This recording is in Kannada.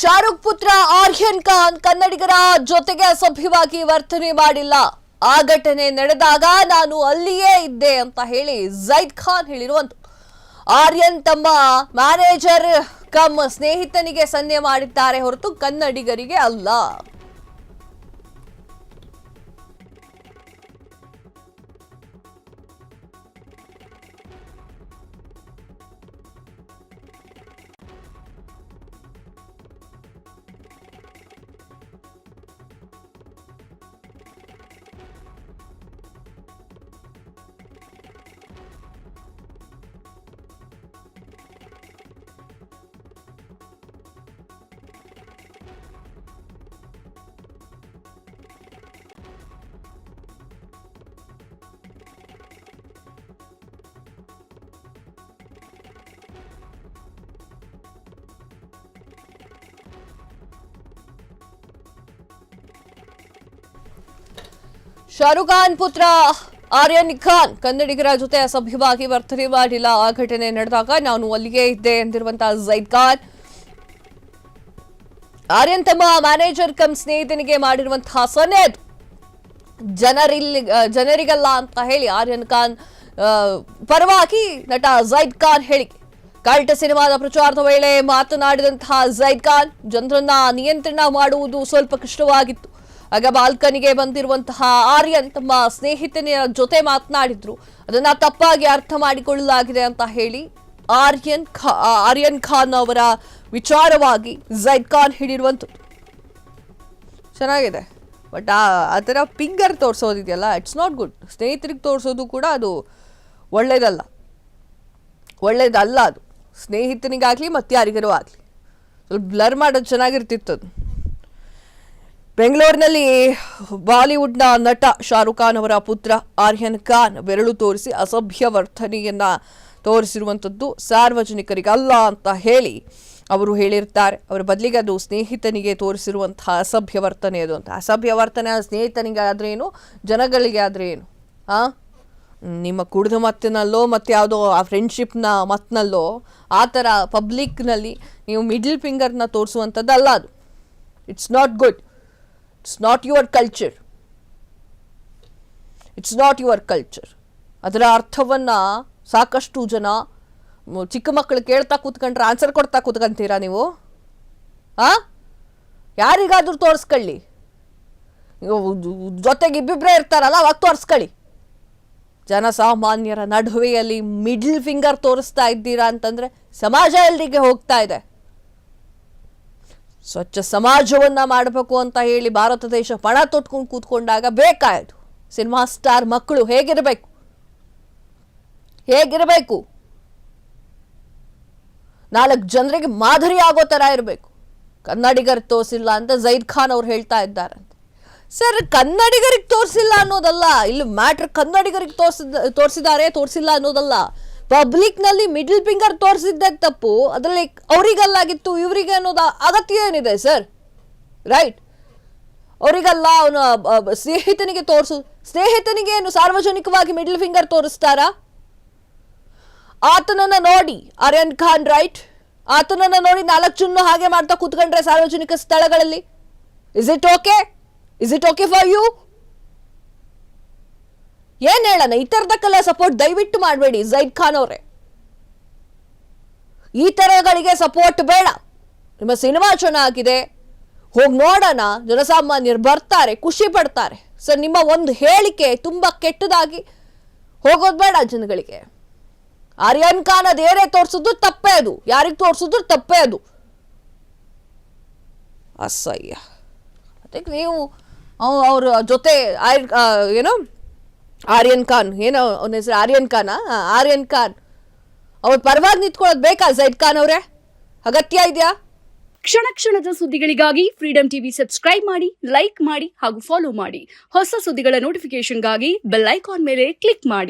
ಶಾರುಖ್ ಪುತ್ರ ಆರ್ಯನ್ ಖಾನ್ ಕನ್ನಡಿಗರ ಜೊತೆಗೆ ಅಸಭ್ಯವಾಗಿ ವರ್ತನೆ ಮಾಡಿಲ್ಲ. ಆ ಘಟನೆ ನಡೆದಾಗ ನಾನು ಅಲ್ಲಿಯೇ ಇದ್ದೆ ಅಂತ ಹೇಳಿ ಜೈದ್ ಖಾನ್ ಹೇಳಿರುವಂತ. ಆರ್ಯನ್ ತಮ್ಮ ಮ್ಯಾನೇಜರ್ ಕಮ್ ಸ್ನೇಹಿತನಿಗೆ ಸನ್ನೆ ಮಾಡಿದ್ದಾರೆ ಹೊರತು ಕನ್ನಡಿಗರಿಗೆ ಅಲ್ಲ. ಶಾರುಖ್ ಖಾನ್ ಪುತ್ರ ಆರ್ಯನ್ ಖಾನ್ ಕನ್ನಡಿಗರ ಜೊತೆ ಅಸಭ್ಯವಾಗಿ ವರ್ತನೆ ಮಾಡಿಲ್ಲ. ಆ ಘಟನೆ ನಡೆದಾಗ ನಾನು ಅಲ್ಲಿಗೆ ಇದ್ದೆ ಎಂದಿರುವಂತಹ ಜೈದ್ ಖಾನ್ ಆರ್ಯನ್ ತಮ್ಮ ಮ್ಯಾನೇಜರ್ ಕಮ್ ಸ್ನೇಹಿತನಿಗೆ ಮಾಡಿರುವಂತಹ ಸನ್ನೆ ಜನರಿಗಲ್ಲ ಅಂತ ಹೇಳಿ ಆರ್ಯನ್ ಖಾನ್ ಪರವಾಗಿ ನಟ ಜೈದ್ ಖಾನ್ ಹೇಳಿಕೆ. ಕಲ್ಟ್ ಸಿನಿಮಾದ ಪ್ರಚಾರದ ವೇಳೆ ಮಾತನಾಡಿದಂತಹ ಜೈದ್ ಖಾನ್ ಜನರನ್ನ ನಿಯಂತ್ರಣ ಮಾಡುವುದು ಸ್ವಲ್ಪ ಕಷ್ಟವಾಗಿತ್ತು. ಆಗ ಬಾಲ್ಕನಿಗೆ ಬಂದಿರುವಂತಹ ಆರ್ಯನ್ ತಮ್ಮ ಸ್ನೇಹಿತನ ಜೊತೆ ಮಾತನಾಡಿದ್ರು, ಅದನ್ನ ತಪ್ಪಾಗಿ ಅರ್ಥ ಮಾಡಿಕೊಳ್ಳಲಾಗಿದೆ ಅಂತ ಹೇಳಿ ಆರ್ಯನ್ ಖಾನ್ ಅವರ ವಿಚಾರವಾಗಿ ಜೈದ್ ಖಾನ್ ಹೇಳಿರುವಂಥದ್ದು. ಚೆನ್ನಾಗಿದೆ, ಬಟ್ ಆ ಥರ ಫಿಂಗರ್ ತೋರಿಸೋದಿದೆಯಲ್ಲ, ಇಟ್ಸ್ ನಾಟ್ ಗುಡ್. ಸ್ನೇಹಿತರಿಗೆ ತೋರಿಸೋದು ಕೂಡ ಅದು ಒಳ್ಳೇದಲ್ಲ ಅದು. ಸ್ನೇಹಿತನಿಗಾಗಲಿ ಮತ್ತು ಯಾರಿಗಾರು ಆಗಲಿ ಸ್ವಲ್ಪ ಬ್ಲರ್ ಮಾಡೋದು ಚೆನ್ನಾಗಿರ್ತಿತ್ತು ಅದು. ಬೆಂಗಳೂರಿನಲ್ಲಿ ಬಾಲಿವುಡ್ನ ನಟ ಶಾರುಖ್ ಖಾನ್ ಅವರ ಪುತ್ರ ಆರ್ಯನ್ ಖಾನ್ ಬೆರಳು ತೋರಿಸಿ ಅಸಭ್ಯ ವರ್ತನೆಯನ್ನ ತೋರಿಸಿರುವಂಥದ್ದು ಸಾರ್ವಜನಿಕರಿಗಲ್ಲ ಅಂತ ಹೇಳಿ ಅವರು ಹೇಳಿರ್ತಾರೆ. ಅವರ ಬದಲಿಗೆ ಅದು ಸ್ನೇಹಿತನಿಗೆ ತೋರಿಸಿರುವಂತಹ ಅಸಭ್ಯ ವರ್ತನೆ ಅದು ಅಂತ. ಅಸಭ್ಯ ವರ್ತನೆ ಸ್ನೇಹಿತನಿಗೆ ಆದ್ರೆ ಏನು, ಜನಗಳಿಗೆ ಆದ್ರೆ ಏನು? ನಿಮ್ಮ ಕುಡಿದ ಮತ್ತಿನಲ್ಲೋ ಮತ್ತು ಯಾವುದೋ ಆ ಫ್ರೆಂಡ್ಶಿಪ್ನ ಮತ್ತಿನಲ್ಲೋ ಆ ಥರ ಪಬ್ಲಿಕ್ನಲ್ಲಿ ನೀವು ಮಿಡ್ಲ್ ಫಿಂಗರ್ನ ತೋರಿಸುವಂಥದ್ದಲ್ಲ ಅದು. It's not good. It's not your culture. It's not your culture. ಅದರ ಅರ್ಥವನ್ನ ಸಾಕಷ್ಟು ಜನ ಚಿಕ್ಕ ಮಕ್ಕಳು ಕೇಳ್ತಾ ಕೂತ್ಕೊಂಡ್ರೆ ಆನ್ಸರ್ ಕೊಡ್ತಾ ಕೂತ್ಕೊಂತೀರಾ ನೀವು? ಯಾರಿಗಾದ್ರೂ ತೋರಿಸ್ಕೊಳ್ಳಿ, ಜೊತೆಗೆ ಇಬ್ಬಿಬ್ಬರೇ ಇರ್ತಾರಲ್ಲ, ಅವಾಗ ತೋರಿಸ್ಕೊಳ್ಳಿ. ಜನಸಾಮಾನ್ಯರ ನಡುವೆಯಲ್ಲಿ ಮಿಡ್ಲ್ ಫಿಂಗರ್ ತೋರಿಸ್ತಾ ಇದ್ದೀರಾ ಅಂತಂದ್ರೆ ಸಮಾಜ ಎಲ್ರಿಗೆ ಹೋಗ್ತಾ ಇದೆ. ಸ್ವಚ್ಛ ಸಮಾಜವನ್ನ ಮಾಡಬೇಕು ಅಂತ ಹೇಳಿ ಭಾರತ ದೇಶ ಪಣ ತೊಟ್ಕೊಂಡು ಕೂತ್ಕೊಂಡಾಗ ಬೇಕಾಯ್ತು ಸಿನಿಮಾ ಸ್ಟಾರ್ ಮಕ್ಕಳು ಹೇಗಿರಬೇಕು, ನಾಲ್ಕು ಜನರಿಗೆ ಮಾದರಿ ಆಗೋ ತರ ಇರಬೇಕು. ಕನ್ನಡಿಗರಿಗೆ ತೋರಿಸಿಲ್ಲ ಅಂತ ಜೈದ್ ಖಾನ್ ಅವ್ರು ಹೇಳ್ತಾ ಇದ್ದಾರಂತೆ. ಸರ್, ಕನ್ನಡಿಗರಿಗೆ ತೋರಿಸಿಲ್ಲ ಅನ್ನೋದಲ್ಲ ಇಲ್ಲಿ ಮ್ಯಾಟ್ರ್. ಕನ್ನಡಿಗರಿಗೆ ತೋರಿಸಿಲ್ಲ ಅನ್ನೋದಲ್ಲ. ಪಬ್ಲಿಕ್ ನಲ್ಲಿ ಮಿಡ್ಲ್ ಫಿಂಗರ್ ತೋರಿಸಿದ್ದೆ ತಪ್ಪು, ಅದರಲ್ಲಿ ಅವರಿಗಲ್ಲಾಗಿತ್ತು ಇವರಿಗೆ ಅನ್ನೋದು ಅಗತ್ಯ ಏನಿದೆ ಸರ್? ರೈಟ್, ಅವರಿಗಲ್ಲ, ಅವನು ಸ್ನೇಹಿತನಿಗೆ ಸ್ನೇಹಿತನಿಗೆ ಏನು ಸಾರ್ವಜನಿಕವಾಗಿ ಮಿಡ್ಲ್ ಫಿಂಗರ್ ತೋರಿಸ್ತಾರಾ? ಆತನನ್ನ ನೋಡಿ ಆರ್ಯನ್ ಖಾನ್, ರೈಟ್, ಆತನನ್ನ ನೋಡಿ 4 ಜನ ಹಾಗೆ ಮಾಡ್ತಾ ಕೂತ್ಕೊಂಡ್ರೆ ಸಾರ್ವಜನಿಕ ಸ್ಥಳಗಳಲ್ಲಿ is it okay for you? ಏನ್ ಹೇಳೋಣ, ಈ ತರದಕ್ಕೆಲ್ಲ ಸಪೋರ್ಟ್ ದಯವಿಟ್ಟು ಮಾಡಬೇಡಿ ಜೈದ್ ಖಾನ್ ಅವರೇ. ಈ ತರಗಳಿಗೆ ಸಪೋರ್ಟ್ ಬೇಡ. ನಿಮ್ಮ ಸಿನಿಮಾ ಚೆನ್ನಾಗಿದೆ, ಹೋಗಿ ನೋಡೋಣ, ಜನಸಾಮಾನ್ಯರು ಬರ್ತಾರೆ, ಖುಷಿ ಪಡ್ತಾರೆ. ಸರ್, ನಿಮ್ಮ ಒಂದು ಹೇಳಿಕೆ ತುಂಬಾ ಕೆಟ್ಟದಾಗಿ ಹೋಗೋದು ಬೇಡ ಜನಗಳಿಗೆ. ಆರ್ಯನ್ ಖಾನ್ ಅದೇನೇ ತೋರಿಸಿದ್ರು ತಪ್ಪೇ ಅದು, ಯಾರಿಗೆ ತೋರಿಸಿದ್ರು ತಪ್ಪೇ ಅದು. ಅಸಹ್ಯ. ಅದಕ್ಕೆ ನೀವು ಅವ್ರ ಜೊತೆ ಏನೋ ಆರ್ಯನ್ ಖಾನ್, ಏನೋ ಅವನ ಹೆಸರು ಆರ್ಯನ್ ಖಾನ್ ಅವ್ರ ಪರವಾಗಿ ನಿಂತ್ಕೊಳ್ಳೋದು ಬೇಕಾ ಜೈದ್ ಖಾನ್ ಅವರೇ? ಅಗತ್ಯ ಇದೆಯಾ? ಕ್ಷಣ ಕ್ಷಣದ ಸುದ್ದಿಗಳಿಗಾಗಿ ಫ್ರೀಡಂ ಟಿವಿ ಸಬ್ಸ್ಕ್ರೈಬ್ ಮಾಡಿ, ಲೈಕ್ ಮಾಡಿ ಹಾಗೂ ಫಾಲೋ ಮಾಡಿ. ಹೊಸ ಸುದ್ದಿಗಳ ನೋಟಿಫಿಕೇಶನ್ಗಾಗಿ ಬೆಲ್ ಐಕಾನ್ ಮೇಲೆ ಕ್ಲಿಕ್ ಮಾಡಿ.